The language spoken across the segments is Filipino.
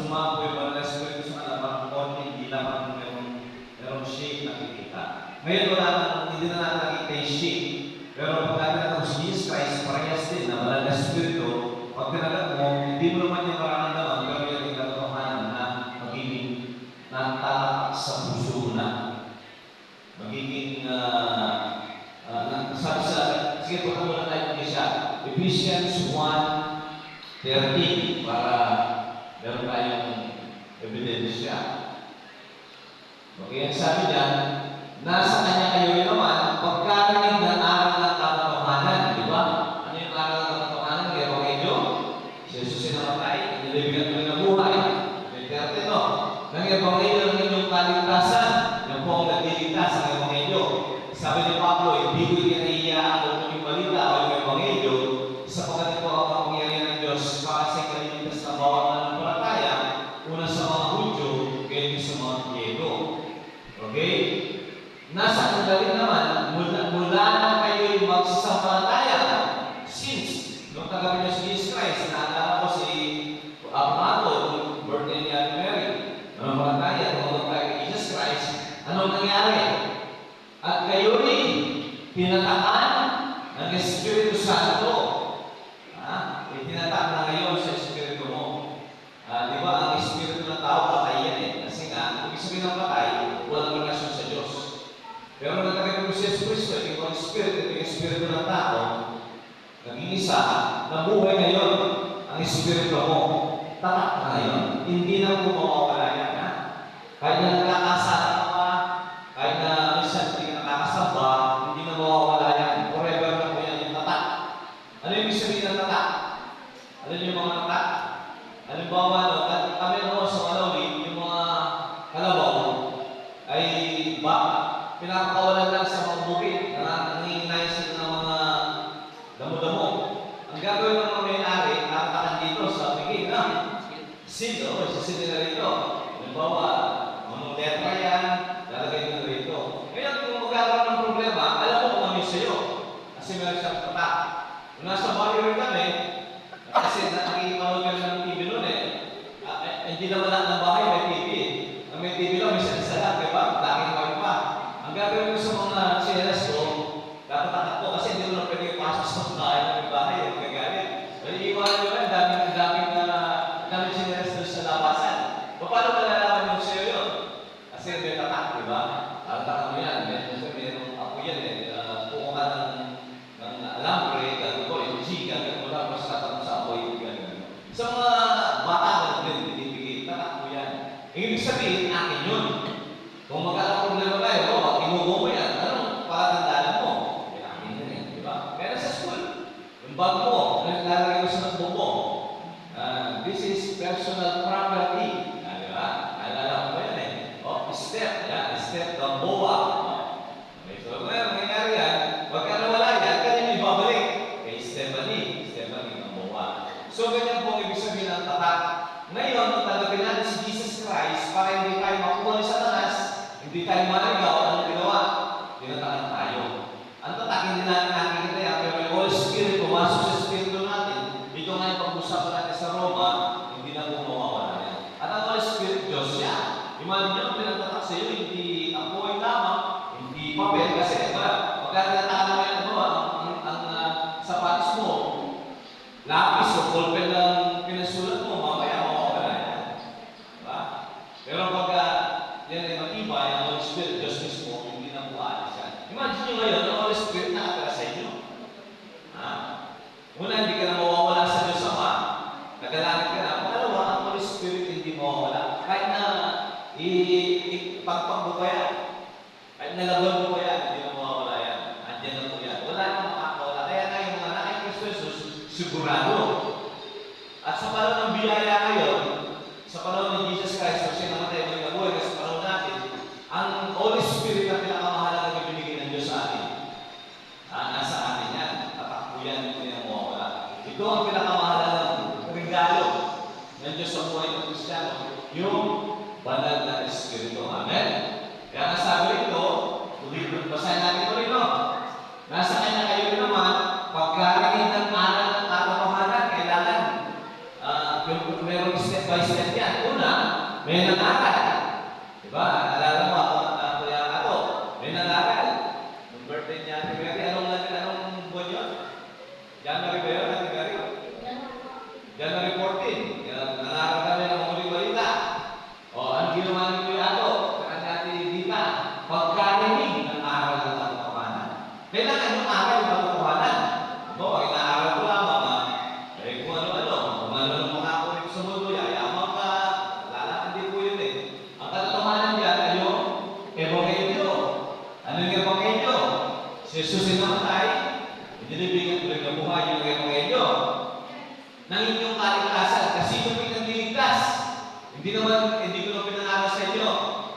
sumama po yung banal na Espiritu sa kalaman, konting hindi lamang merong shape nakikita. Ngayon wala na, hindi na natin nakikita yung shape. Pero pag nakita ko si Jesus Christ, parehas din na banal na Espiritu, pag tinagat mo, hindi mo naman yung mararamdaman, pero yung katotohanan na magiging natatak sa puso na. Magiging, sabi sa, sige po muna tayo siya, Ephesians 1:13, para meron tayong ebidensya. Okay, ang sabi niyan, nasa kanya kayo naman, pagkarinig ng aral ng katotohanan, di ba? Ano yung aral ng katotohanan? Kaya ba kayo? Si Jesus sinamatay, nilibigyan mo ng buhay. Duterte no? Nang ebanghelyo ng inyong kaligtasan, yan po ang nagliligtas ang ebanghelyo. Sabi ni Pablo, hindi ko ikinahiyaan ang yung balita o yung ebanghelyo, sapagkat ito ang kapangyarihan ng Diyos para sa kaliligtas ng bawat nananampalataya, una sa mga Hudyo, kaya sa mga Griego. Okay? Nasa kagaling naman, mula na kayo'y magsasampalataya. Since, nung tagabi niya si Jesus Christ, naalala ko si Abato, birthday ni Ate Mary, nanampalataya, tumatag tayo kay Jesus Christ, anong nangyari? At kayo'y tinatakan ng Espiritu Santo. Itinatak na ngayon sa Espiritu mo. Di ba, ang Espiritu ng tao, patay yan eh. Kasi nga, ibig sabihin ng patay, walang relasyon sa Diyos. Pero nagkakita ko si Jesus Cristo, yung Espiritu ng tao, naging isa, nabuhay ngayon ang Espiritu mo. Tatak na ngayon. Hindi na mo mawawala yan. Kahit na nakakasala ka, kahit na minsan hindi ka nakakasamba, hindi na mawawala yan. Forever na po yan yung tatak. Ano yung ibig sabihin ng tatak? Ano yung mga tatak? Halimbawa, kami naman sa Malawi, yung mga kalabaw ay pinakakawalan lang sa mga bukid na nanginginay sila ng mga damo-damo. Ang gagawin ng mga may-ari, nakatakan dito sa bigay na seed, sa seed nila rito. Halimbawa, mga letra yan, lalagay nila rito. Ngayon, kung magkakaroon ng problema, alam mo kung ano yung sa'yo. Kasi meron siyang tatak. Kung nasa bahay rin kami, kasi nakikipanood kami ng TV noon eh. Hindi naman lahat ng bahay may TV. Ang may TV lang, may isa lang, diba? Daking kami pa. Ang gagawin ko sa mga CLS ko, dapat ko kasi hindi mo na pwede pasok sa bahay ng bahay, yung gagalit. Pero iiwanan nyo lang, daming CLS doon sa labasan. Paano malalaman yung sa'yo yun? Kasi may tatak, diba? Tatak mo yan. Meron ako yan eh. Kung ka ng alambre, gagawin ko, yung G, gagawin mo lang, mas tatak mo sa apoy, gagawin. Sa mga bata na din, binibigay, tatak mo yan. Ibig sabihin, akin yun. Kung magkakaroon problema tayo, inugo mo yan. Anong palatandaan mo? Akin yun yan, diba? Kaya sa school, yung bag mo, lalagay mo sa notebook mo. This is personal property. Diba? Alala mo ba yan eh? Step. Yan, step ng BOA. Okay, so ngayon, nangyari yan, pagka nawala yan, kanina ibabalik. Kay Stephanie ng BOA. So, ganyan po ibig sabihin ng tatak. Ngayon, tatagapin natin si Jesus Christ para hindi tayo makuha ni Satanas, hindi tayo maligaw, anong ginawa? Tinatakan tayo. Ang tatak, hindi natin nakikita yan, pero yung Holy Spirit, pumasok sa Espiritu natin. Ito nga yung pag-usapan natin sa Roma, hindi na po mawawala yan. At ang Holy Spirit, Diyos yan. Imagine nyo, pinatatak sa iyo, hindi apoy lamang, hindi papel, kasi pagka tinatakan naman yan, ang sapatos mo, lapis o pulpen ng pinasulat mo, mamaya mawawala yan. Diba? Pero pagka yan ay matibay, ang Holy Spirit, Diyos mismo, hindi na po alis yan. Imagine nyo ngayon, ang Holy Spirit nakatira sa inyo. Una, hindi ka na mawawala sa Diyos Ama. Nagalangit ka na. Pangalawa, ang Holy Spirit hindi mawawala. Kahit na ipagpag mo pa yan. Kahit nalaban mo pa yan, hindi na mawawala yan. Andiyan na po yan. Wala nang makakawala. Kaya na yung mga anak ng Kristo Jesus, sigurado. At sa panahon ng biyaya ngayon, sa panahon ni Jesus Christ, kasi namatay mo yung nabuhay, kasi sa panahon natin, ang Holy Spirit na pinakamahalaga na binigay ng Diyos sa atin. Nasa atin yan. Tatakbo yan, hindi na mawawala. Ito ang pinakamahalagang regalo ng Diyos sa buhay ng Kristiyano, yung banal na Espiritu. Amen? Kaya nga sabi rito, basahin natin ito rin, no? Nasa kanya kayo naman, pagkarinig ng aral ng katotohanan, kailangan yung merong step by step yan. Una, may nag-aral. Diba? Alala mo ako, may nag-aral. Nung birthday niya, Ate Mary, anong buwan yun? January ba yun, Ate Mary? January 14. Nag-aral kami ng muling balita. Ano ginawa ni Kuya Ato? Saka si Ate Dita, pagkarinig ng aral ng katotohanan. Kailangan yung aral ng katotohanan. Inaaral ko lamang kung ano makakulit sa mundo, yayaman ka, lalakad din po yun eh. Ang katotohanan dyan ay yung ebanghelyo. Ano yung ebanghelyo? Si Jesus ay namatay, inilibing at tuloy na buhay yung ebanghelyo. Nang inyong kaligtasan, kasi yung pinagliligtas. Hindi ko na pinangaral sa inyo.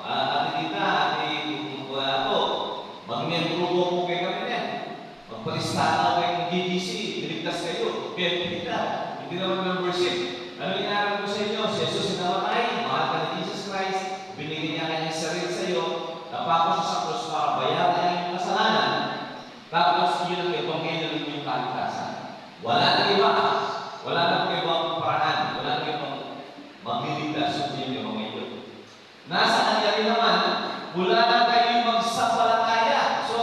Ate Tita, Ate Kuya, mag-membro po kayo kami na. Magpalistahan kayo ng GDC, niligtas kayo. Hindi naman membership. Ano inaral ko sa inyo? Si Jesus ay namatay, mahal ka ni Jesus Christ, binigyan niya kanyang sarili sa iyo, napako siya sa krus para bayaran niya yung kasalanan. Tapos yun ang ebanghelyo ng inyong kaligtasan. Wala nang iba. Wala nang ibang paraan. Wala nang ibang magliligtas yung inyong ebanghelyo. Nasa kanya rin naman, wala na kayo magsapalataya. So,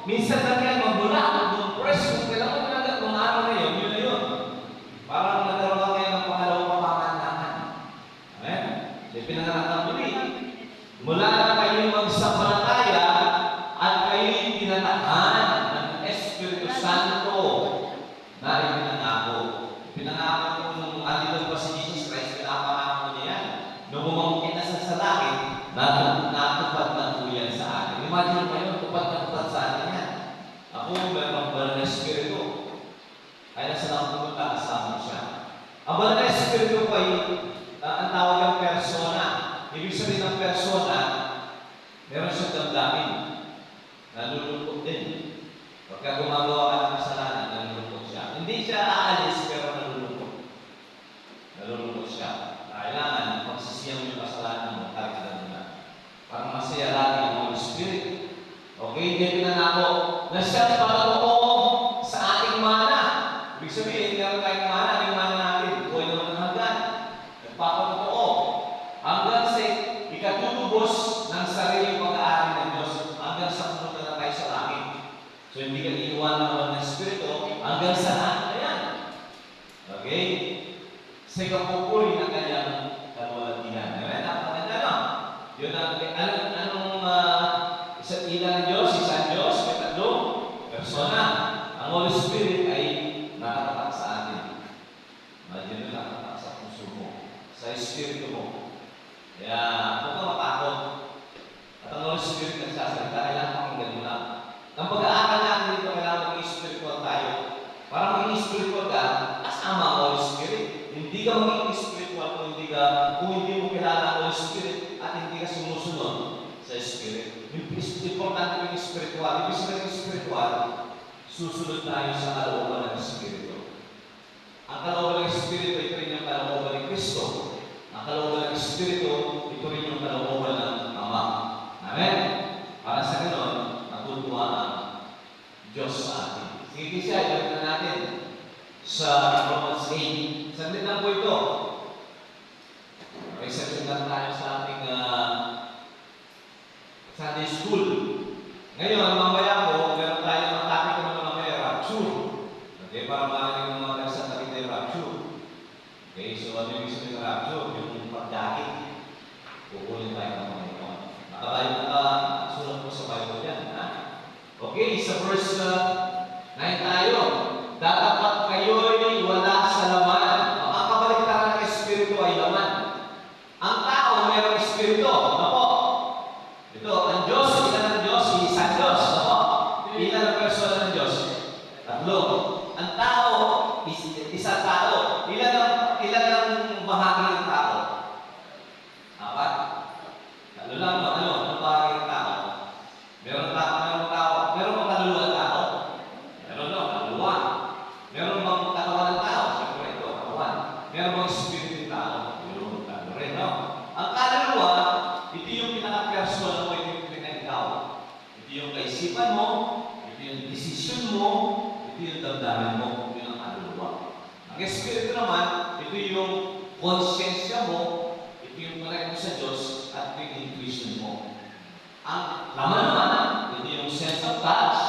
minsan na kayo magbula, mag-press, kung kailangan mo na kung ano na yun, yun na yun. Parang nagkaroon kayo ng pangalawang pamandahan. Amen? Di pinanganak ng muli. Mula na kayo magsapalataya at kayo tinatahan ng Espiritu Santo na ipinangako. Pinangako ko nung andito pa si Jesus Christ, pinapangako niya yan. Nung bumangkin na sa langit, natupad na po yan sa akin. Imagine mo yun, tupad sa akin yan. Ako, meron banal na Espiritu. Kaya nasa lang pumunta, kasama siya. Ang banal na Espiritu po ay ang tawag ng persona. Ibig sabihin ng persona, meron siyang damdamin. Nalulungkot din. Pagka gumagawa ka ng kasalanan, nalulungkot siya. Hindi siya aalis, pero nalulungkot. Nalulungkot siya. Kailangan, pagsisiyang yung kasalanan mo, tarikadan mo na. Parang masaya lagi ang Holy Spirit. Okay, hindi pinanako na siya patotoo sa ating mana. Ibig sabihin, meron tayong mana, yung mana natin. Buhay naman ng hanggan. Nagpapatotoo. Hanggang sa ikatutubos ng sariling pag-aari ng Diyos. Hanggang sa pumunta na tayo sa langit. So, hindi ka iiwan ng Espiritu hanggang sa langit na yan. Okay? Sa ikapupuri ng kanyang kalwalatian. Amen? Napakaganda, no? Yun ang, isa't ilang Diyos, isang Diyos, may tatlong persona. Ang Holy Spirit ay nakatatak sa atin. Imagine mo, nakatatak sa puso mo, sa Espiritu mo. Kaya, huwag ka matakot. At ang Holy Spirit nagsasalita, kailangan pakinggan mo lang. Ang pag-aaral natin dito, kailangan maging spiritual tayo. Para maging spiritual ka, kasama ang Holy Spirit. Hindi ka maging spiritual kung hindi mo kilala ang Holy Spirit at hindi ka sumusunod sa Spirit. Importante yung spiritual. Ibig sabihin yung spiritual, susunod tayo sa kalooban ng Espiritu. Ang kalooban ng Espiritu, ito rin yung kalooban ng Kristo. Ang kalooban ng Espiritu, ito rin yung kalooban ng Ama. Amen? Para sa ganon, natutuwa ang Diyos sa atin. Sige siya, ibalik na natin sa Romans 8. Saglit lang po ito. May section lang tayo sa ating Sunday School. Ngayon, mamaya po, meron tayo ng topic naman mamaya, rapture. Okay, para marinig ng mga nagsasalit na rapture. Okay, so ano yung sabihin ng rapture? Yung pagdakit. Kukunin tayo ng mga ito. Nakasulat po sa Bible yan. Ha? Okay, sa verse 9 tayo. Datapat kayo'y wala sa laman. Ang kabaliktaran ng Espiritu ay laman. Ang tao mayroong Espiritu. Ano po? Ito, ang Diyos, ilan ang Diyos? Isang Diyos. Ano po? Ilan ang persona ng Diyos? Tatlo. Ang tao, isang tao. Ilan ang bahagi ng tao? Apat. Tatlo lang. Anong bahagi ng tao? Meron tao. Meron bang kaluluwa ng tao? Meron no, kaluluwa. Meron bang katawan ng tao? Siyempre ito, katawan. Meron bang espiritu ng tao? Meron, tao rin, no? Ang kaluluwa, ito yung pinaka-persona mo, ito yung pinaka-ikaw. Ito yung kaisipan mo, ito yung decision mo, ito yung damdamin mo, ito yung kaluluwa. Ang espiritu naman, ito yung konsensya mo, ito yung connect mo sa Diyos, at ito yung intuition mo. Ang laman naman, ito yung sense of touch,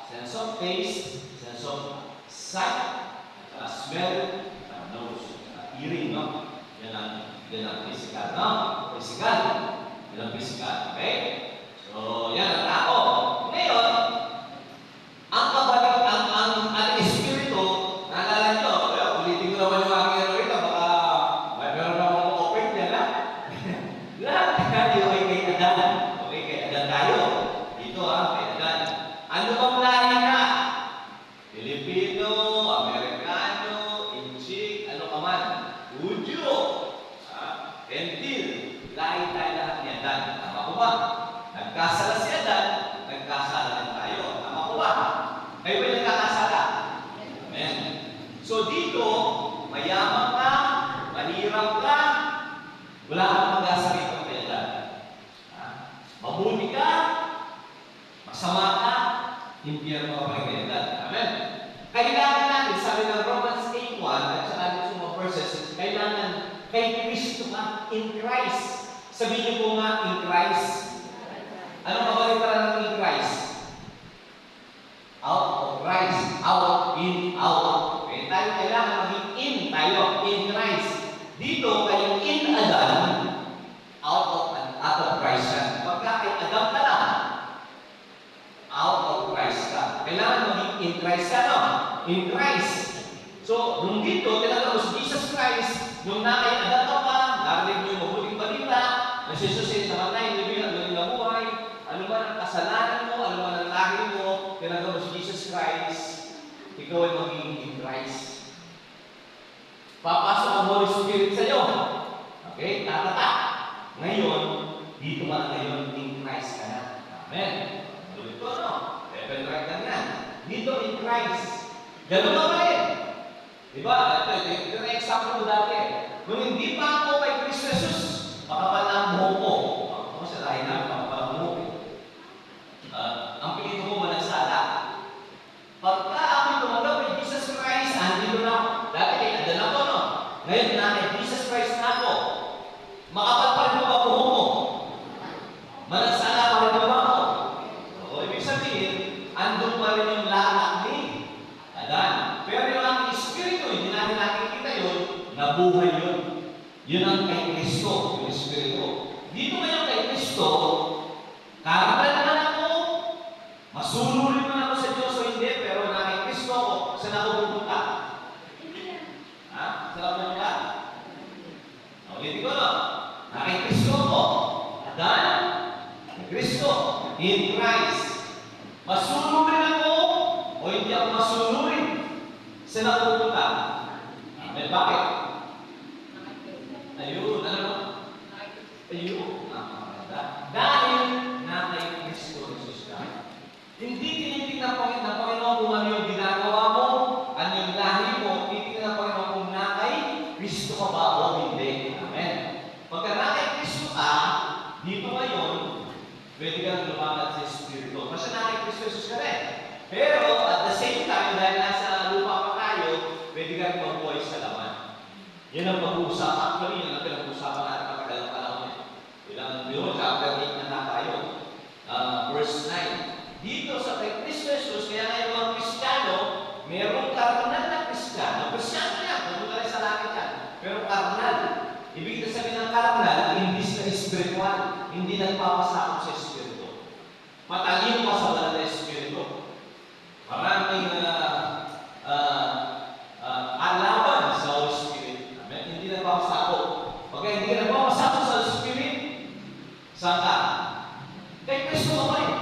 sense of taste, sense of sight, at smell, at nose, at hearing, no? Yan ang physical, no? Physical. Yan ang physical, okay? So, yan ang tao. Ngayon, ang kabalik, ang espiritu, naalala nyo, ulitin ko naman yung aking ito, baka may meron na akong open dyan, ha? Lahat tayo ay kay Adan. Okay, kay Adan tayo. Dito, ha, kay Adan. Ano bang lahi na? Filipino, Amerikano, Inchik, ano ka man? Hudyo, Gentil, lahi tayo lahat ni Adan. Tama ko ba? Nagkasala si Adan, nagkasala rin tayo. Tama ko ba? Kayo ba nagkakasala? Amen. So dito, mayaman ka, mahirap ka, wala kang mag-asa rito kay Adan. Mabuti ka, masama ka, impyerno ka pa rin kay Adan. Amen. Kailangan natin, sabi ng Romans 8:1, at saka dito sa mga verses, kailangan kay Kristo ka, in Christ. Sabihin niyo po nga, in Christ. Ano kabalitaran ng in Christ? Out of Christ. Out, in, out. Okay, tayo kailangan maging in tayo, in Christ. Dito, kayo in Adam, out of Christ ka. Pagka kay Adam ka lang, out of Christ ka. Kailangan maging in Christ ka, no? In Christ. So, nung dito, tinatawag mo si Jesus Christ, nung nakay Adam ka pa, narinig mo yung mabuting balita, nasisusay sa matay, nabila, galing na buhay, ano man ang kasalanan mo, ano man ang lahi mo, tinatawag mo si Jesus Christ, ikaw ay magiging in Christ. Papasok ang Holy Spirit sa iyo. Okay? Tatata. Ngayon, dito ka na ngayon, in Christ ka na. Amen. Dito, no? Repentrect lang yan. Dito, in Christ. Ganun ka pa rin. Diba? Ito na example mo dati. Nung hindi pa ako kay Kristo Jesus, makapal na ang buhok ko. Ako sa lahi namin, makapal ang buhok ko. Ang pilito mo managsala. Pagka ako tumanggap kay Jesus Christ, andito na ako. Dati kay Adan ako, no? Ngayon na kay Jesus Christ na ako. Makapal pa rin ang buhok mo. Managsala pa rin ang ako. O, ibig sabihin, andun pa rin yung lahat ni Adan. Pero yung ang Espiritu, hindi natin nakikita yun, nabuhay yun. Yun ang kay Kristo, yung Espiritu. Dito ngayon kay Kristo, karabal naman ako, masunuri man ako sa Diyos o hindi, pero na kay Kristo ako, saan ako pupunta? Ha? Saan ako pupunta? Ulitin ko, no? Na kay Kristo ako. Adan, kay Kristo, in Christ. Masunuri ako, o hindi ako masunuri. Saan ako pupunta? Amen. Bakit? Ayun. Ano ba? Ayun. Dahil na kay Kristo Jesus ka. Hindi tinitingnan ng Panginoon kung ano yung ginagawa mo, ano yung lahi mo, tinitingnan ng Panginoon kung na kay Kristo ka ba o hindi. Amen. Pagka na kay Kristo ka, dito ngayon, pwede ka nang lumakat sa Espiritu. Kasi na kay Kristo Jesus ka rin. Pero at the same time, dahil nasa lupa pa tayo, pwede ka rin mabuhay sa laman. Yan ang pag-uusap. Actually, yan ang pinag-uusapan natin pagkagalang panahon. Ilang yun, chapter 8 na tayo. Verse 9. Dito sa kay Kristo Jesus, kaya ngayon mga Kristiyano, mayroong karnal na Kristiyano. Kristiyano yan, kung rin sa langit yan. Pero karnal. Ibig sabihin ng karnal, hindi sa espiritual. Hindi nagpapasakot sa espiritu. Matalino pa sa wala na espiritu. Maraming alaban sa Holy Spirit. Amen? Hindi nagpapasakot. Pagka hindi ka nagpapasakot sa Holy Spirit, saan ka? Kay Kristo ka pa rin.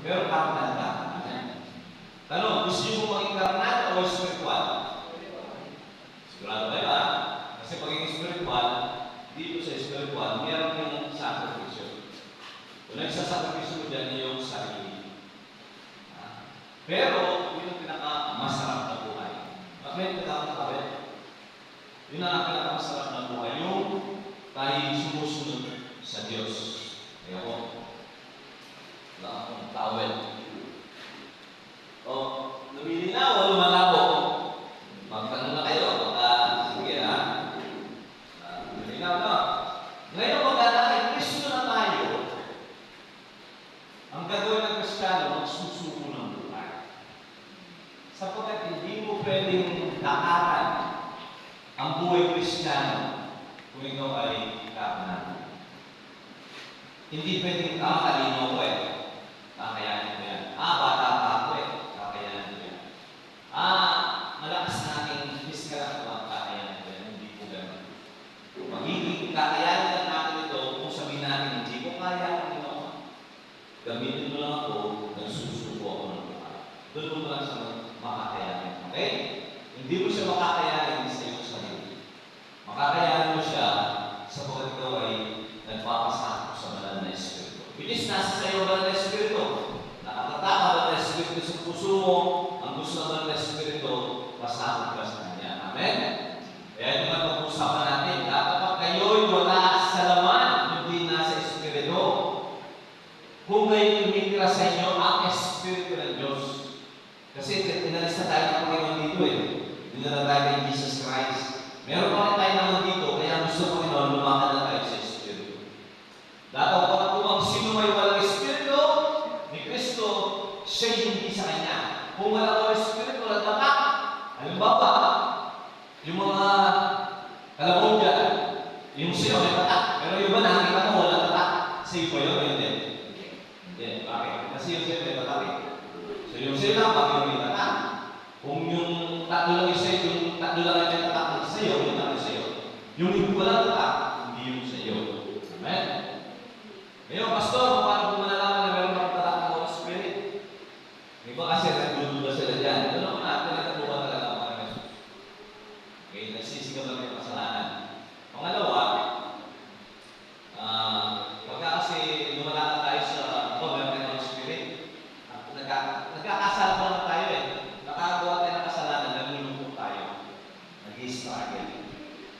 Pero karnal ka. Amen? Tanong, gusto nyo mo maging karnal o spiritual? Sigurado ba ba? Kasi pagiging spiritual, dito sa spiritual, meron yung sacrifice. Kung nagsasakripisyo mo dyan, yung sarili. Pero, yun ang pinaka-masarap na buhay. At may pinaka-masarap. Yun ang pinaka-masarap na buhay. Yung tayo sumusunod sa Diyos. Kaya ko, wala akong towel. O, lumilinaw o lumalabo? Magtanong na kayo. Sige ha. kung ikaw ay kapanan. Hindi pwedeng talino ko kakayanin ko yan. Bata pa ako kakayanin ko yan. Malakas na aking physical ako, kakayanin ko yan. Hindi po ganun. Magiging kakayanin lang natin ito kung sabihin natin, hindi ko kaya ang ginawa. Gamitin mo lang ako, nagsusuko ako ng buhay. Doon mo lang siya makakayanin. Okay? Hindi mo siya makakayanin sa iyong sarili. Makakayanin mo siya sapagkat ikaw ay nagpapasakop sa banal na Espiritu. Which is nasa sa iyo banal na Espiritu. Nakatatak ang banal na Espiritu sa puso mo. Ang gusto ng banal na Espiritu, pasakop ka sa Kanya. Amen? Kaya ito nga pag-usapan natin. Dapat kayo'y wala sa laman, hindi nasa Espiritu. Kung ngayon tumitira sa inyo ang Espiritu ng Diyos. Kasi inalis na tayo ng Panginoon dito Dinala tayo kay Jesus Christ. Meron pa rin tayo naman dito, kaya gusto ng Panginoon lumakad na tayo sa Espiritu. Dapat kung ang sino may walang Espiritu ni Kristo, siya hindi sa Kanya. Kung walang Espiritu, walang tatak. Halimbawa, yung mga kalabog dyan, yung siyo may tatak. Pero yung ba nakikita mo walang tatak? Sa iyo ba yun? Hindi. Hindi. Bakit? Kasi yung siyo may tatak So yung siyo lang, pag yung may tatak. Kung yung tatlo lang yung tatlo lang yung tatak sa iyo, yung tatlo sa iyo. Yung hindi ko lang tatak, hindi yung sa iyo. Amen? Ngayon, pastor, paano kung malalaman na meron kang tatak ng Holy Spirit? Hindi ba kasi nagdududa sila dyan? Ito naman natin, nagkatuwa talaga ang mga Jesus. Okay, nagsisigaw lang yung kasalanan. Pangalawa, pagka kasi lumalakad tayo sa meron tayo ng Spirit, nagkakasala naman tayo nakagawa tayo ng kasalanan, nalulungkot tayo. Nag-i-struggle.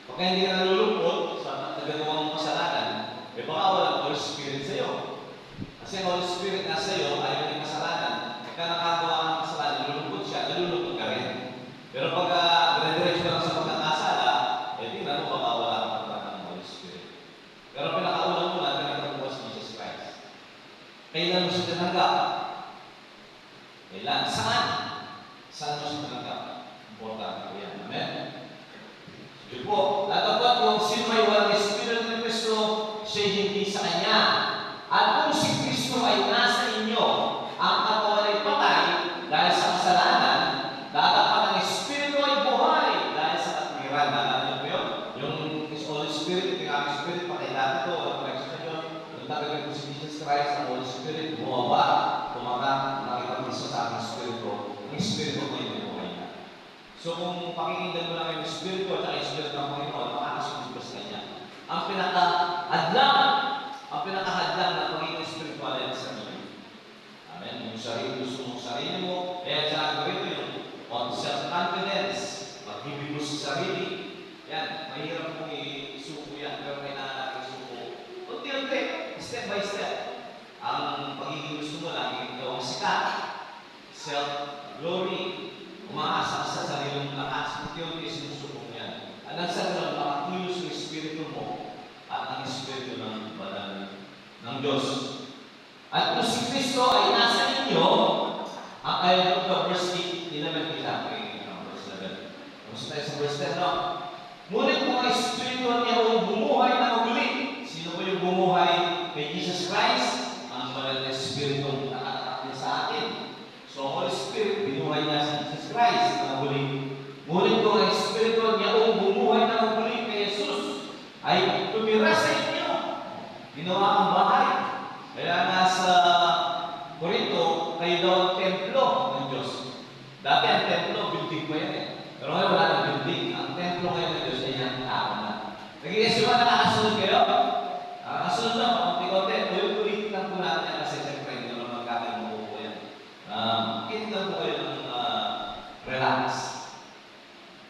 Pagka hindi ka nalulungkot sa nagagawa mong kasalanan, baka walang Holy Spirit sa iyo. Kasi ang Holy Spirit na sa iyo, ayaw ng kasalanan. Pagka nakagawa ka ng kasalanan, nalulungkot siya, nalulungkot ka rin. Pero pagka dire-diretso ka sa pagkakasala, tingnan mo baka wala kang ng Holy Spirit. Pero pinakaunang muna, tinatawag mo si Jesus Christ. Kailan mo siya tinanggap? Kailan? Saan? Saan mo siya tinanggap? Importante po yan. Amen? Sige po. Dapat kung sino may walang Espiritu ng Kristo, siya hindi sa Kanya. At kung si Kristo ay nasa inyo, ang katawan ay patay dahil sa kasalanan, dapat ang Espiritu ay buhay dahil sa katwiran. Alam niyo po yun? Yung Holy Spirit, yung aming Spirit, patay dati ito, walang connection na yun. Yung tagagay po si Jesus Christ, ang Holy Spirit, bumaba, tumatak, nakipag-isa sa aming Espiritu. Ang Espiritu ko yung buhay na. So kung pakikinggan mo lang yung Espiritu at ang Espiritu ng Panginoon, makakasunod ka sa Kanya. Ang pinakahadlang na Panginoon Espiritual yan sa inyo. Amen? Yung sarili, gusto mong sarili mo, kaya sa ito yung self-confidence, pag-ibig mo sa sarili, yan, mahirap mong isuko yan, pero may nakalaki isuko. Unti-unti, step by step. Ang pagiging gusto mo lang, ikaw ang sikat, self-glory, umaasa sa sariling lakas, unti-unti sinusuko mo yan. At nagsa gano'n, makakilos yung Espiritu mo at ang Espiritu ng banal ng Diyos. At kung si Kristo ay nasa inyo, ang ayaw ng verse 8, nilaman kita, verse 11. Kung tayo sa verse 10, no? Ngunit kung ang Espiritu niya ang bumuhay na maguli, sino ba yung bumuhay kay Jesus Christ? Ang banal na Espiritu na nakatatak sa atin. So, ang Holy Spirit, binuhay niya si Jesus Christ na maguli. Ngunit kung ang Espiritu niya ang bumuhay na maguli kay Jesus, ay tumira sa inyo. Ginawa ang bahay. Kaya nasa Corinto, kayo daw ang templo ng Diyos. Dati ang templo, building pa yan Pero ngayon wala ng building. Ang templo ngayon ng Diyos ay yung tao na. Nag-iisip ba nakakasunod kayo? Nakakasunod na, konti-konti. Ulit-ulit lang po natin yan kasi siyempre hindi naman magkakalimuko po yan. Kitin lang po kayo ng relax.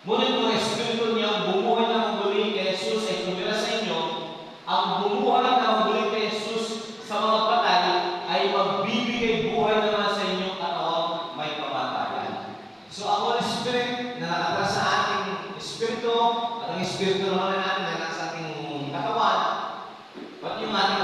Ngunit kung Espiritu niya ang bumuhay na maguli kay Jesus ay tumira sa inyo, ang bumuhay na maguli kay Jesus sa mga patay ay magbibigay buhay naman sa inyong katawang may kamatayan. So ang Holy Spirit na nakatira sa ating Espiritu at ang Espiritu naman natin na nasa ating katawan, pati yung ating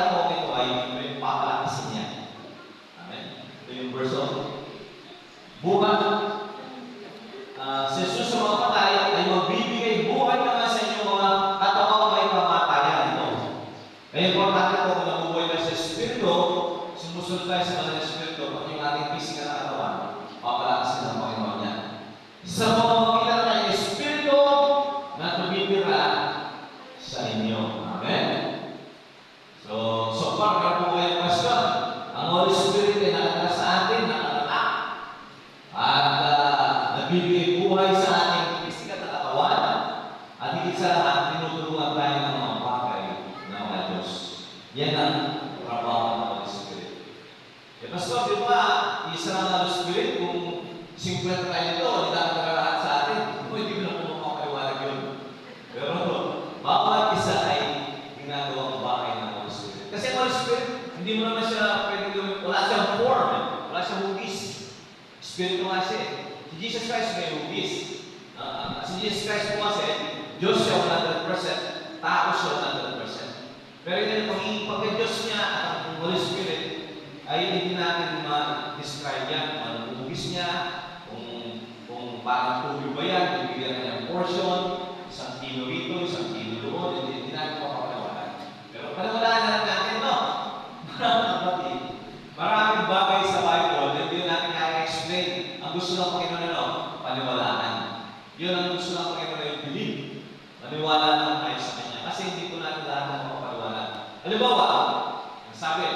sa inyo. Amen? So far, meron po kayong question. Ang Holy Spirit ay nakatala sa atin, nakatala. At nagbibigay buhay sa ating physical na katawan. At higit sa lahat, tinutulungan tayo ng mga bagay ng mga Diyos. Yan ang trabaho ng Holy Spirit. Eh, Pastor, di ba, isa lang ang Holy Spirit, kung 50 tayo ito, hindi nakatala lahat sa atin. Hindi ko na po makakaliwanag yun. Pero, bawat isa ay ginagawa ang bagay ng Holy Spirit. Kasi ang Holy Spirit, hindi mo naman siya pwede gawin, wala siyang form, wala siyang hugis. Spirit nga siya. Si Jesus Christ may hugis. Si Jesus Christ po kasi, Diyos siya 100%, tao siya 100%. Pero yun, pagka-Diyos niya at ang Holy Spirit, ay hindi natin ma-describe yan. Ang hugis niya, kung parang tubig ba yan, kung bigyan niya ng portion, isang kilo rito, isang kilo doon, hindi natin papakalawanan. Pero panawalaan na lang natin, no? Maraming bagay sa Bible na hindi natin i-explain. Ang gusto ng Panginoon ano? Paniwalaan. Yun ang gusto ng Panginoon yung believe. Maniwala lang tayo sa Kanya. Kasi hindi po natin lahat ng mapapaliwanan. Halimbawa, sabi,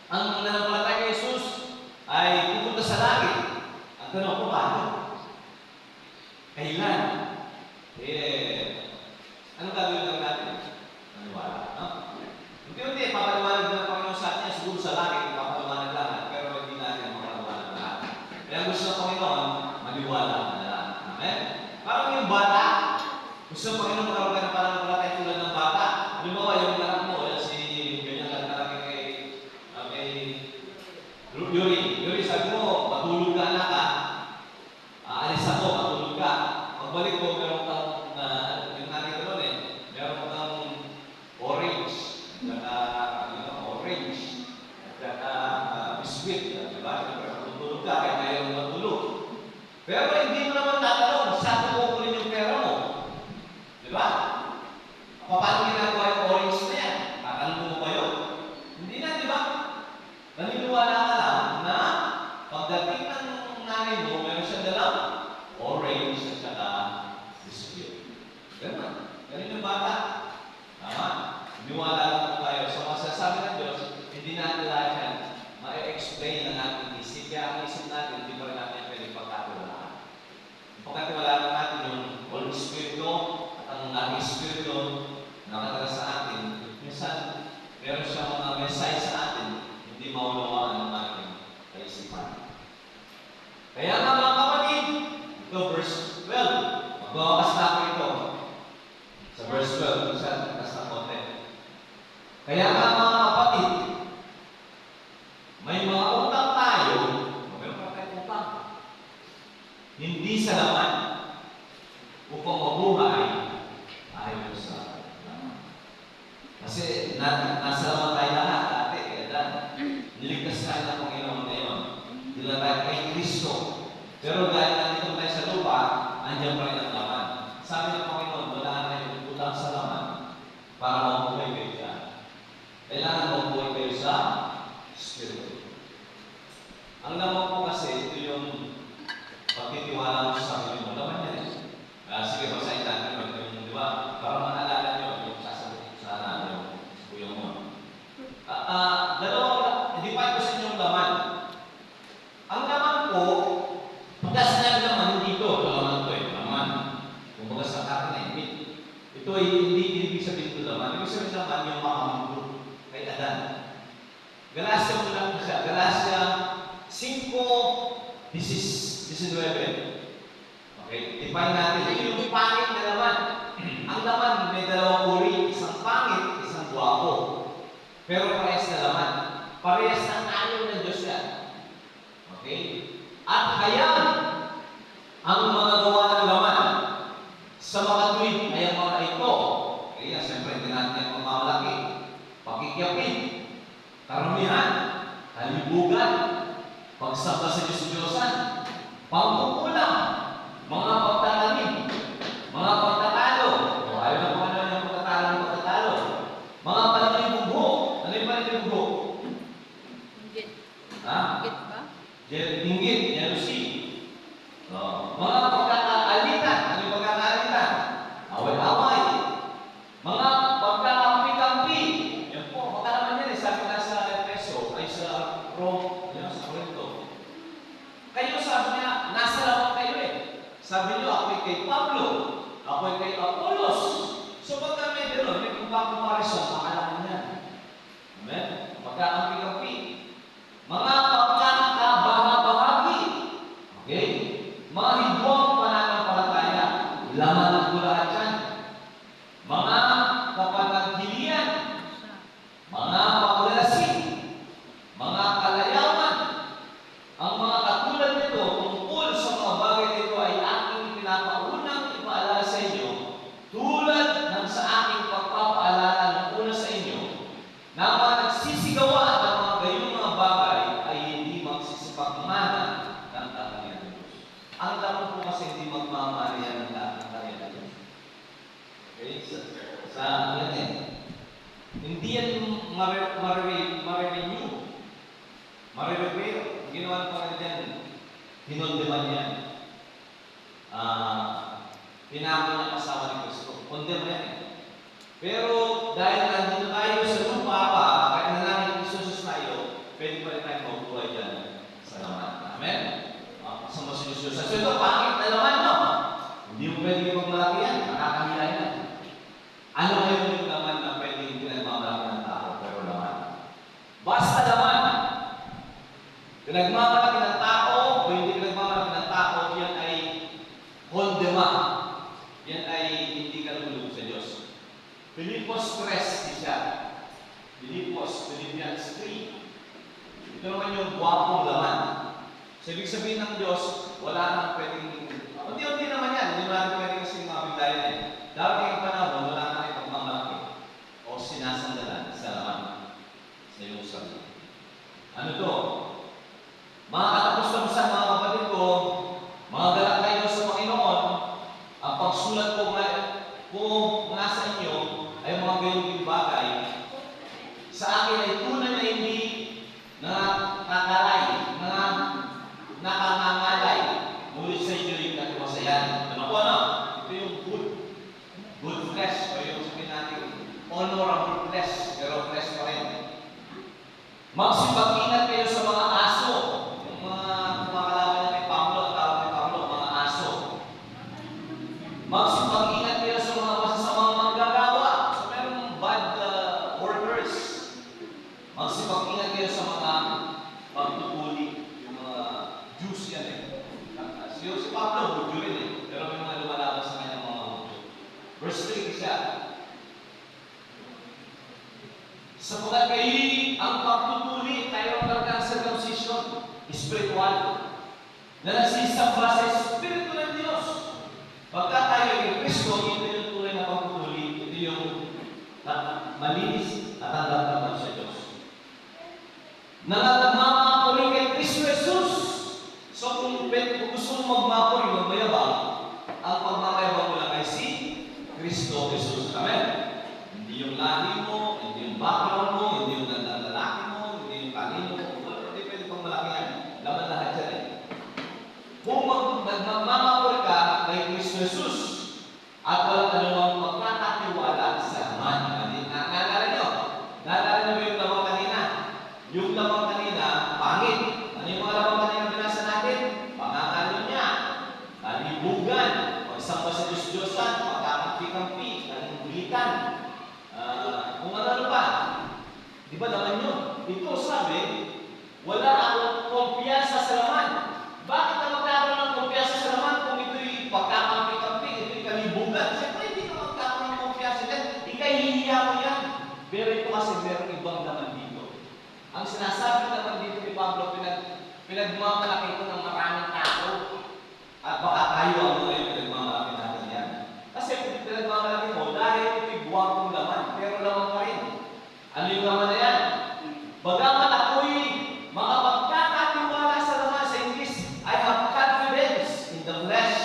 ang nananampalataya kay Jesus ay pupunta sa langit. Ang tanong ko, paano? Kailan? Anong gagawin lang natin? Maniwala, no? Unti-unti, papaliwanag ng Panginoon sa atin, siguro sa langit, papaliwanag lahat, pero hindi natin mapapaliwanag lahat. Kaya gusto ng Panginoon, maniwala na lang. Amen? Parang yung bata, gusto ng Panginoon magkaroon ka ng pananampalataya tulad ng bata. Halimbawa, yung anak mo, si ganyan lang talaga kay Yuri, sabi mo, matulog ka anak ka, aalis ako, matulog ka. Pagbalik ko, meron kang, yung nakita doon meron kang orange, biscuit, di ba? Matulog ka, kaya mayroong matulog. Pero hindi mo naman tatanong, saan mo kukunin yung pera mo? Di ba? Paano ginagawa yung orange na yan? Tatanong mo ba yun? Hindi na, di ba? Naniniwala ka lang na pagdating ng nanay mo, meron siya dalang orange at saka biscuit. Ganun. Ganun yung bata. Tama? Niwala lang po tayo. So, masasabi ng Diyos, hindi natin lahat yan ma-explain na natin isip. Kaya ang isip natin, hindi pa rin natin pwede pagkatiwalaan. Pagkatiwalaan natin yung Holy Spirit at ang ating Spirit nakatala sa atin. Minsan, meron siya mga mensahe sa atin, hindi maunawaan ng ating kaisipan. Kaya nga mga kapatid, ito verse 12. Magbawakas na ako ito. Sa verse 12, minsan, nasa konti. Kaya nga mga kapatid, may mga utang tayo, meron pa tayong utang. Hindi sa laman, upang mabuhay ayon sa laman. Kasi nasa laman tayo lahat, ate, kaya niligtas tayo ng Panginoon ngayon. Dila tayo kay Kristo. Pero dahil nandito tayo sa lupa, andyan pa rin ang laman. Sabi ng Panginoon, wala na yung utang sa laman para mabuhay kayo dyan. Kailangan mabuhay kayo sa Espiritu. Ang laman po kasi, ito yung pagtitiwala mo sa sarili mo. Laman yan sige, basahin natin yung, di ba? Para maalala nyo yung sasabihin sa ano, sa kuya mo. Define ko sa inyo yung laman. Ang laman po, pagka sinabi naman, hindi ito laman ito laman. Kung baga sa akin meat. Ito ay hindi ibig sabihin ito laman. Ibig sabihin naman yung makamundo kay Adan. Galacia mo lang siya. Galacia 5:19. Okay, define natin. Ito yung pangit na laman. Ang laman may dalawang uri. Isang pangit, isang guwapo. Pero parehas na laman. Parehas ng ayaw ng Diyos yan. Okay? At hayaan ang mga gawa ng laman sa mga tuwid ay ang mga ito. Kaya siyempre, hindi natin yung pamamalaki. Pakikyapin, karumihan, kalibugan, pagsamba sa Diyos-Diyosan, pangkukulang, mga pagtatanim, mga pagtatalo. Ayaw na kung ano yung pagtatalo. Mga panalibugho. Ano yung panalibugho? Inggit. Ha? Inggit ba? Inggit, jealousy. Mga pagkakaalitan. Ano yung pagkakaalitan? Away-away. Mga kay Pablo, ako ay kay Apollos. So pagka may gano'n, may comparison, makalaman yan. Amen? Magkakampi-kampi. Mga pagkakabahagi. Okay? Mga hidwang pananampalataya. Laman ng lahat yan. Mga kapanaghilian. Mga pakulasing. Mga kalayawan. Ang mga katulad nito, tungkol sa mga bagay nito ay aking pinapaunang ipaalala sa inyo, tulad ng sa aking pagpapaalala ng una sa inyo, na mga nagsisigawa ng mga gayong mga bagay ay hindi magsisipagmana ng katangian ng Diyos. Ang tanong po kasi hindi magmamarihan ng katangian ng Diyos. Okay? Sa yan eh. Hindi yan marirenew. Marirepair. Ang ginawa pa rin dyan, hinondeman yan. Pinako niya kasama ni Kristo. Condemn yan eh. Pero dahil nandito tayo sa lupa pa, kahit na namin isusus tayo, pwede pa rin tayo mabuhay dyan sa laman. Amen? Sa masususan. So ito, pangit na laman, no? Hindi mo pwede magmalaki yan. Nakakahila yan. Ano kayo yung laman na pwede pinagmamalaki ng tao, pero laman? Basta laman. Pinagmamalaki ng tao o hindi pinagmamalaki ng tao, yan ay kondema. Yan ay hindi kalulog sa Diyos. Philippos 3 siya. Philippians 3. Ito naman yung buwapong laman. So, ibig sabihin ng Diyos, wala nang pwedeng, unti-unti naman yan. Hindi natin pwedeng kasing mabigayan eh. Dati ang panahon, wala nang ipagmamalaki o sinasandalan sa laman sa iyong sarili. Ano to? Mga katapos-tapusan, mga kapatid ko, mga galak kayo sa Panginoon, ang pagsulat ko nga sa inyo ay mga gayong bagay. Sa akin ay tunay na hindi nakangangalay. Ngunit sa inyo yung katiwasayan. Ano po ano? Ito yung good flesh. O yung sabihin natin, honorable flesh. Pero flesh pa rin. Magsipag-ingat kayo sa mga aso. Yung mga kumakalaban na kay Pablo, ang tawag kay Pablo, mga aso. Magsipag-ingat kayo sa mga masasamang manggagawa. So, merong bad workers. Magsipag-ingat kayo sa mga pagtutuli. Yung mga Jews yan eh. Si Pablo, Hudyo rin eh. Pero may mga lumalaban sa kanyang mga Hudyo. Verse 3 siya. Sapagkat kayo ang pagtutuli, tayo ang talagang circumcision, spiritual, na nagsisamba sa Espiritu ng Diyos. Pagka tayo ay Kristo, ito yung tunay na pagtutuli, ito yung malinis at ang dapat sa Diyos. Nagmamapuri kay Kristo Jesus. So kung gusto mong magmapuri, magmayabang, ang pagmamayabang mo lang ay si Kristo Jesus. Amen? Hindi yung lahi mo, hindi yung background mo, hindi yung lalaki mo, hindi yung kanino mo, hindi pwede pang malaki yan. Laman lahat yan eh. Kung magmamapuri ka kay Kristo Jesus at walang anumang magkakatiwala sa laman. Naalala nyo? Naalala nyo ba yung lamang kanina? Yung lamang kanina, pangit. Ano yung mga lamang kanina binasa natin? Pangakalo niya, kalibugan, pagsamba sa Diyos-Diyosan, pagkakampi-kampi, kalimbulitan, kung ano pa. Di ba naman yun? Ito sabi, wala akong kumpiyansa sa laman. Bakit na magkakaroon ng kumpiyansa sa laman kung ito'y pagkakampi-kampi, ito'y kalibugan? Siyempre, hindi ka magkakaroon ng kumpiyansa dyan. Ikahihiya mo yan. Pero ito kasi meron ibang laman dito. Ang sinasabi naman dito ni Pablo, pinagmamalaki ito ng maraming tao. At baka tayo ang mga yung pinagmamalaki natin yan. Kasi pinagmamalaki mo, dahil ito'y buwagong laman, pero laman pa rin. Ano yung laman na yan? Bagamat ako'y makapagkakatiwala sa laman sa English, I have confidence in the flesh.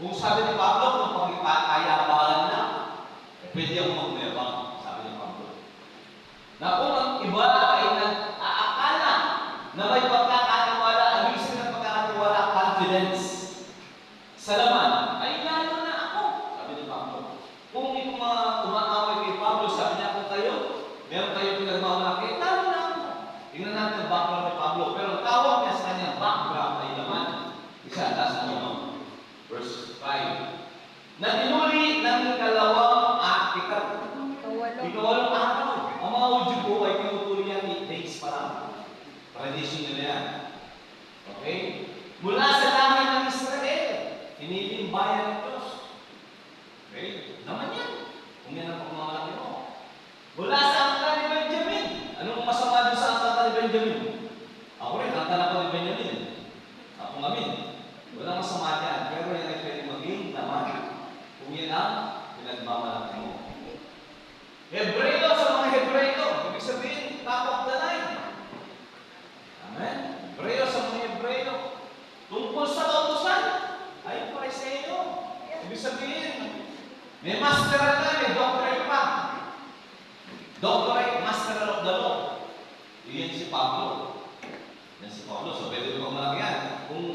Kung sabi ni Pablo, kung pagkakayabangan na, pwede akong magmayabang, sabi ni Pablo. Na kung ang iba ay nag-aakala na may pagkakatiwala, ang ibig sabihin ng pagkakatiwala, confidence sa laman, ay lalo na ako, sabi ni Pablo. Kung ito mga umaaway kay Pablo, sabi niya kung kayo, meron kayo pinagmamalaki, lalo na ako. Tingnan natin ang background ni Pablo. Pero ang tawag niya sa kanyang background ay laman. Isa, last verse 5. Ikawalong araw. Ang mga Hudyo po ay tinutuloy yan 8 days pa lang. Tradition nila yan. Okay? Mula sa langit ng Israel, hiniling bayan ng Diyos. Okay? Naman yan. Kung yan ang pagmamalaki mo. Mula sa angkan ni Benjamin. Anong masama doon sa angkan ni Benjamin? Ako rin, angkan ako ni Benjamin. Ako ngamin. Walang masama dyan. Pero yan ay pwede maging naman. Kung yan ang pinagmamalaki mo. Hebreo sa mga Hebreo. Ibig sabihin, top of the line. Amen? Hebreo sa mga Hebreo. Tungkol sa kautusan, ay Pariseo. Ibig sabihin, may master na, may doctorate pa. Doctorate, master of the law. Iyan si Pablo. Yan si Pablo. So, pwede mo malaki yan. Kung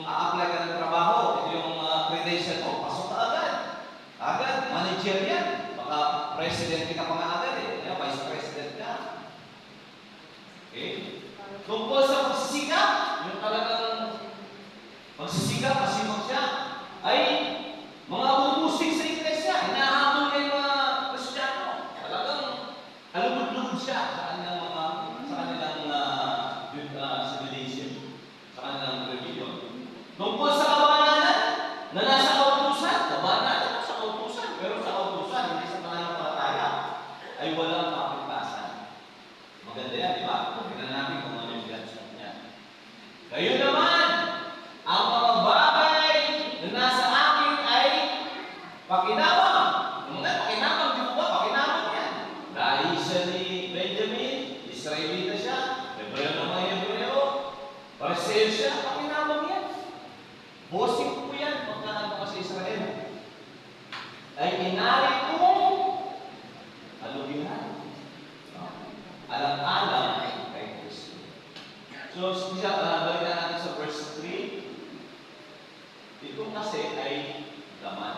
a-apply ka ng trabaho, ito yung credential mo, pasok ka agad. Agad, manager yan. Baka president ka pa nga agad eh. Kaya vice president ka. Okay? Tungkol sa pagsisikap, yung talagang pagsisikap, masipag siya, ay mga umusik sa iglesia. Hinahabol na yung mga Kristiyano. Talagang alugod-lugod siya sa kanilang civilization, sa kanilang religion. Tungkol sa kabanalan, na nasa kautusan, kabanalan nasa kautusan, pero sa kautusan, hindi sa pananampalataya, ay walang kapintasan. Maganda yan, di ba? Tignan natin kung ano yung judgment niya. Kayo naman, ang mga bagay na nasa akin ay pakinabang. Pakinabang, di ba? Pakinabang yan. Dahil siya ni Benjamin, Israelita siya, Hebreo na mga Hebreo, Pariseo siya, pakinabang yan. Bossing po yan, pagkaano ka sa Israel. Ay inari kong alugihan. Alam-alam kay Kristo. So, balik na natin sa verse 3. Ito kasi ay laman.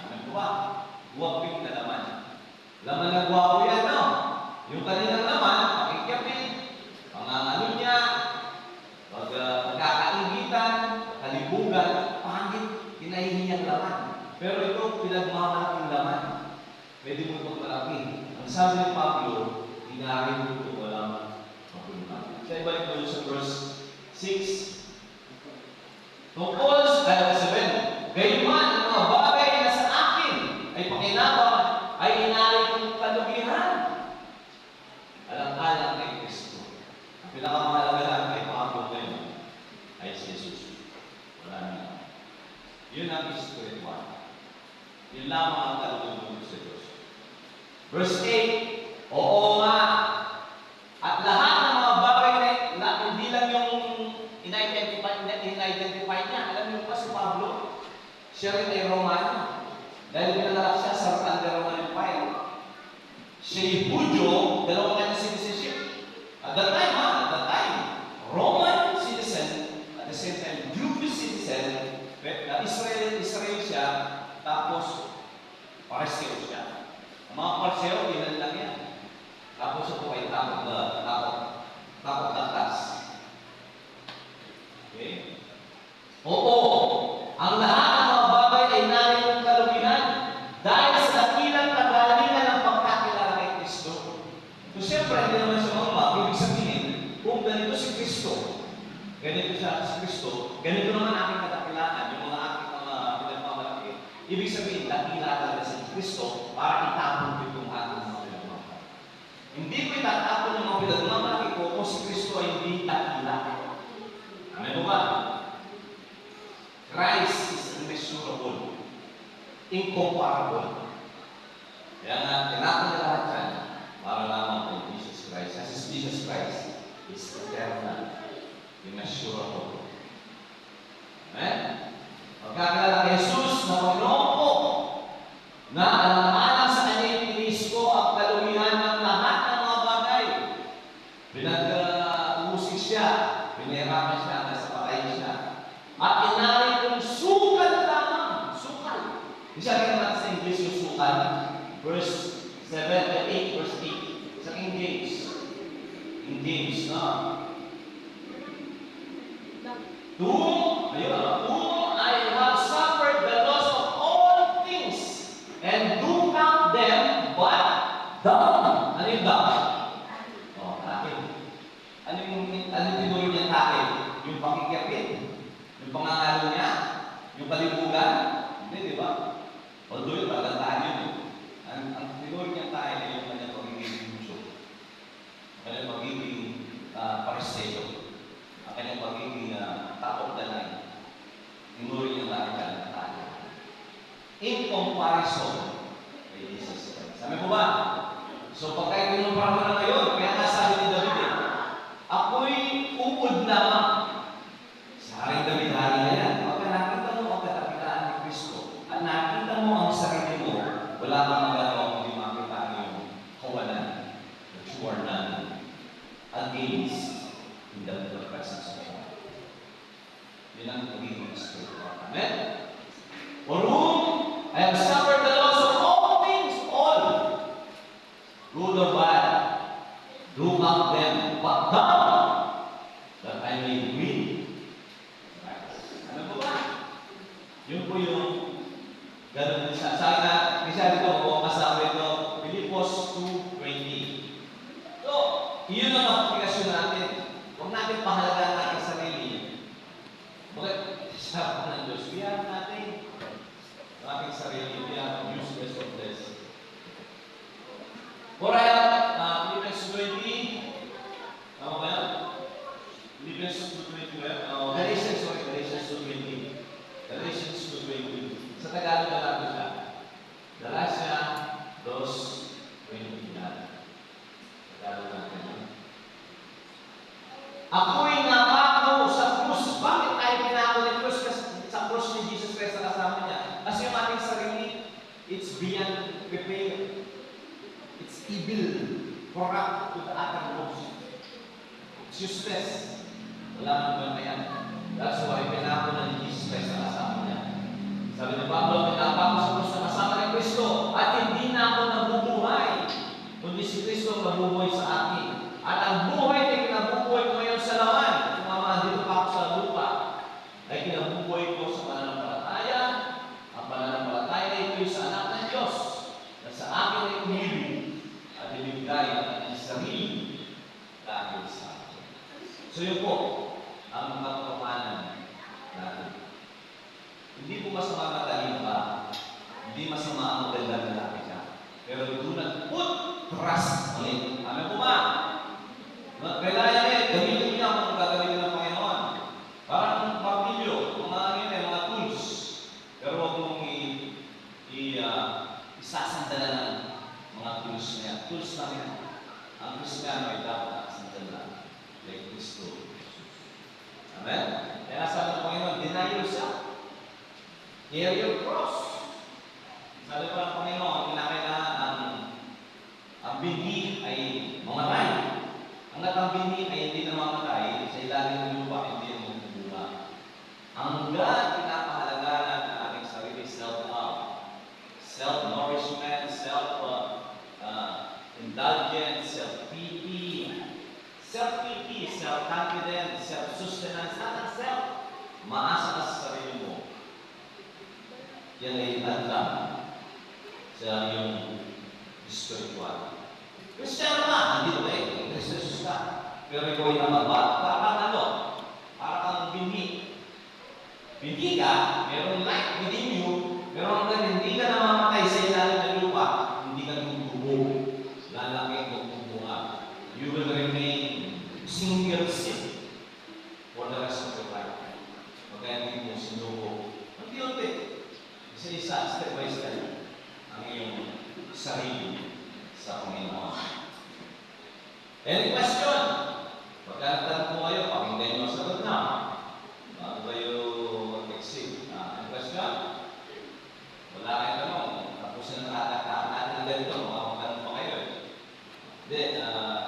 Ano ba? Guwaping na laman. Laman na guwapo yan, no? Yung kanilang laman, pakikapin, pangangalo niya, pagkakaingitan, kalibugan, pangit, kinahihiyang laman. Pero ito, pinagmamalaking laman. Pwede mo itong malaki. Ang sabi ni Pablo, inarin mo ito walang mapunta. Siya ibalik mo sa verse 6. Tungkol sa 7. Gayunman, ang mga bagay na sa akin ay pakinabang, ay inarin kong kalugihan. Alang-alang kay Kristo. Ang pinakamahalaga lang kay Pablo ngayon ay si Jesus. Wala na. Yun ang spiritual. Yun lamang ang kalugod sa Diyos. Verse 8. Oo nga. At lahat ng mga bagay na hindi lang yung in-identify niya. Alam niyo pa si Pablo, siya rin ay Romano. Dahil pinanganak siya sa Roman Empire. Siya yung Hudyo, dalawang kanyang citizenship. At that time, Roman citizen, at the same time, Jewish citizen, Israel siya, tapos Pariseo siya. Ang mga Pariseo, ilan lang yan. Tapos ito ay takot lakas. Okay? Oo, ang lahat ng mga bagay ay narin ng kalugihan dahil sa dakilang kagalingan ng pagkakilala kay Kristo. So siyempre, hindi naman siya mamba. Ibig sabihin, kung ganito si Kristo, ganito siya si Kristo, ganito naman aking kadakilaan, yung mga aking mga pinagmamalaki. Ibig sabihin, dakila na si Kristo para itapon ko itong aking mga pinagmamalaki. Hindi ko itatapon yung mga pinagmamalaki ko kung si Kristo ay hindi dakila. Amen mo ba? Christ is immeasurable, incomparable. Kaya nga, tinapon niya lahat yan para lamang kay Jesus Christ. As Jesus Christ is eternal, immeasurable. Amen? Pagkakilala kay Jesus na Panginoon ko, na alam-alam sa kanya yung tinis ko ang kalumihan ng lahat ng mga bagay. Pinag-uusig siya, pinahirapan siya, nasa patay siya. At inarin kong sukal lamang. Sukal. Isabi naman sa English yung sukal. Verse 7, 8, verse 8. Sa King James. King James, no? Whom I have suffered the loss of all things, and do count them but Down! Ano yung down? Oh, takip. Ano yung tinuro niya takip? Yung pakikipit? Yung pangangalo niya? Yung kalibugan? Hindi, di ba? Although yun, pagandahan yun eh. Ang tinuro niya tayo ay yung kanyang pagiging muso. Ang kanyang pagiging pariseyo. Ang kanyang pagiging takot dalay. Tinuro niya tayo. In comparison kay Jesus Christ. Sabi ko ba? So pagka kinumpara mo na ngayon, kaya nga sabi ni David eh, ako'y upod lamang. Sa haring David, hari na yan. Pagka nakita mo ang katapitaan ni Kristo, at nakita mo ang sarili mo, wala kang magagawa kung di makita yung kawalan, that you are none, against in the presence of God. Yun ang pagiging spiritual. Amen? For whom I have suffered the loss of all things, all, good or bad, do not them, but down, that I may win Christ. Ano po ba? Yun po yung ganun din siya. Sabi ko, kasama ito, Filipos 2:20. So, yun ang aplikasyon natin. Huwag natin pahalagaan natin sarili. Bakit? Sabi ng Diyos, we have nothing. Ang ating sarili, we have useless of this. For I have, Philippians 2:20, tama ba yan? Philippians 2:20 ba yan? Galatians 2:20. Galatians 2:20. Sa Tagalog na natin siya. Galatia 2:20 yan. Tagalog natin yan. Ako'y napako sa krus. Bakit tayo pinako ni krus? Kasi sa krus ni Jesus Christ na kasama niya. Kasi yung ating sarili, it's beyond repair. It's evil, corrupt to the uttermost. It's useless. Wala nang ba na yan? That's why pinako na ni Jesus Christ na kasama niya. Sabi ng Pablo, pinapako sa krus na kasama ni Kristo at hindi na ako nabubuhay, kundi si Kristo nabubuhay sa akin. At ang buhay na kinabubuhay ko ngayon sa laman, kung mamandito pa ako sa lupa, ay kinabubuhay ko sa pananampalataya. Ang pananampalataya na ito'y sa anak ng Diyos, na sa akin ay umibig at ibigay ang kanyang sarili dahil sa akin. So yun po, ang mga katotohanan natin. Hindi po masama matalino ka, hindi masama ang magandang lalaki ka, pero do not put trust in. Amen po ba? Kailangan yan, gamitin niya kung gagamitin ng Panginoon. Parang martilyo, mga tools. Pero huwag mong isasandalan ng mga tools na yan. Tools na yan. Ang Kristiyano ay dapat nakasandalan. Like Kristo. Amen? Kaya sabi ng Panginoon, deny yourself. Carry your cross. Sabi pa ng Panginoon, kinakailangan ang binhi ay mangaray. Ang natambini ay hindi namamatay sa ilalim ng lupa, hindi magbubuha. Hanggang pinapahalagaan ang ating sarili, self-love, self-nourishment, self-indulgence, self-pity, self-confidence, self-sustenance, lahat ng self. Maasa ka sa sarili mo. Yan ay tanda sa iyong spiritual. Kristiyano ka, hindi ba eh, Kristus ka. Pero ikaw ay namabat, parang parang binhi. Binhi ka, meron light within you, pero hanggang hindi ka namamatay sa ilalim ng lupa, hindi ka tumutubo. Lalaki ang tumutuwa. You will remain single seed for the rest of your life. Pagka hindi mo sinubo, unti-unti, isa-isa, step by step, ang iyong sarili sa Panginoon. Any question? Pagka nagtanong po kayo, pakinggan nyo ang sagot na. Bago kayo mag-exit. Any question? Wala kayong tanong. Tapos na nakataktaan natin ang ganito. Makapagtanong pa kayo. Hindi,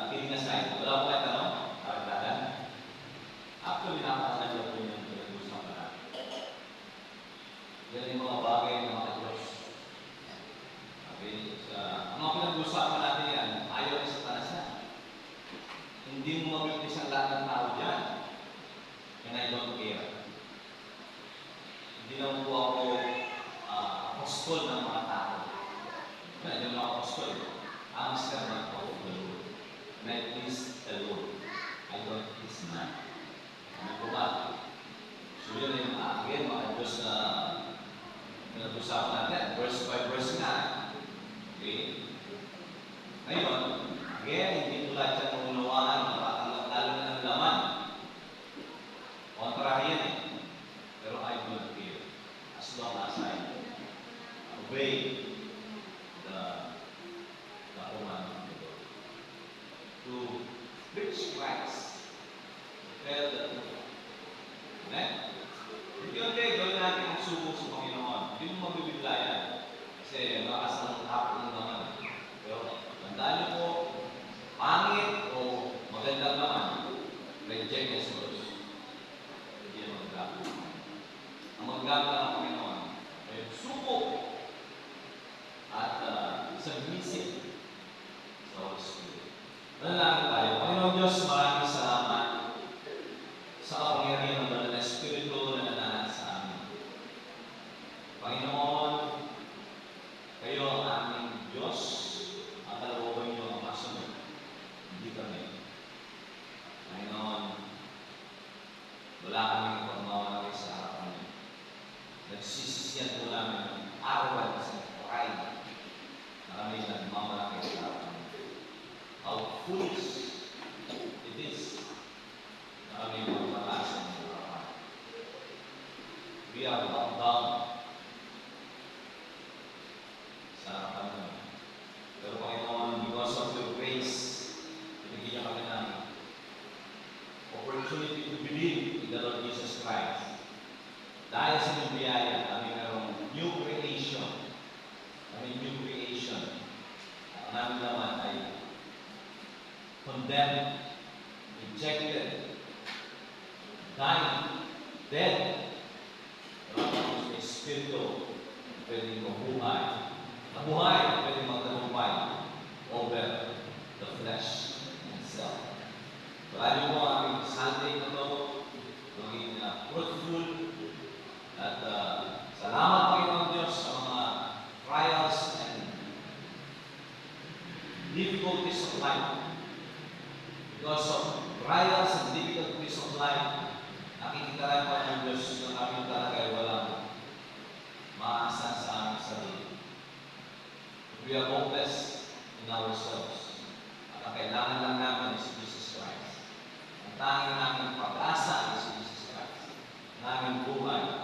kidding aside. Wala po kayong tanong? Pakinggan. Actually, nakakasal po yung pinag-usapan natin. Yan yung mga bagay ng mga Diyos. Ang mga pinag-usapan natin yan, ayaw na sa tanas na. Hindi mo mabilis ang lahat ng tao dyan. And I don't care. Hindi naman po ako apostol ng mga tao. Hindi naman ako apostol. Ang Again, hindi ko lahat siya maunawaan, matatanggap lalo na ng laman. Kontra yan eh. Pero I will fear as long as I obey the command of the Lord. To preach Christ, to tell the truth. Amen? Unti-unti, gawin natin ang subo sa Panginoon. Hindi mo mabibigla yan. Kasi malakas ang hapon ng naman. Pero, tandaan niyo po, pangit o magandang naman, reject niya sa Diyos. Hindi yan magagamit. Ang magagamit ng Panginoon ay subo at submissive sa Holy Spirit. Manalangin tayo. Panginoon Diyos, maraming salamat sa kapangyarihan ng banal na Espiritu na nananahan sa amin. Panginoon, kayo ang aming Diyos at kalooban niyo ang masunod. Hindi kami. Panginoon, wala kaming pagmamalaki sa harapan niyo. Nagsisisiyan po namin ang arawan sa pride na kami nagmamalaki sa harapan niyo. How foolish it is na kami magmataas sa inyong harapan. We are bowed down sa harapan niyo. Pero Panginoon, because of your grace, binigyan niyo kami ng opportunity to believe in the Lord Jesus Christ. Dahil sa inyong biyaya, kami mayroong new creation. Kami new creation. Ang namin naman ay condemned, rejected, dying, dead. Pero ang Espiritu pwedeng mabuhay. Mabuhay, pwedeng magtagumpay over the flesh itself. Palagi mo ang aming Sunday na ito, maging fruitful, at salamat Panginoon Diyos sa mga trials and difficulties of life. Because of trials and difficulties of life, nakikita rin po ng Diyos na kami talaga ay walang maasan sa aming sarili. We are hopeless in ourselves. At ang kailangan lang namin is Jesus Christ. Ang tanging namin pag-asa is Jesus Christ. Ang aming buhay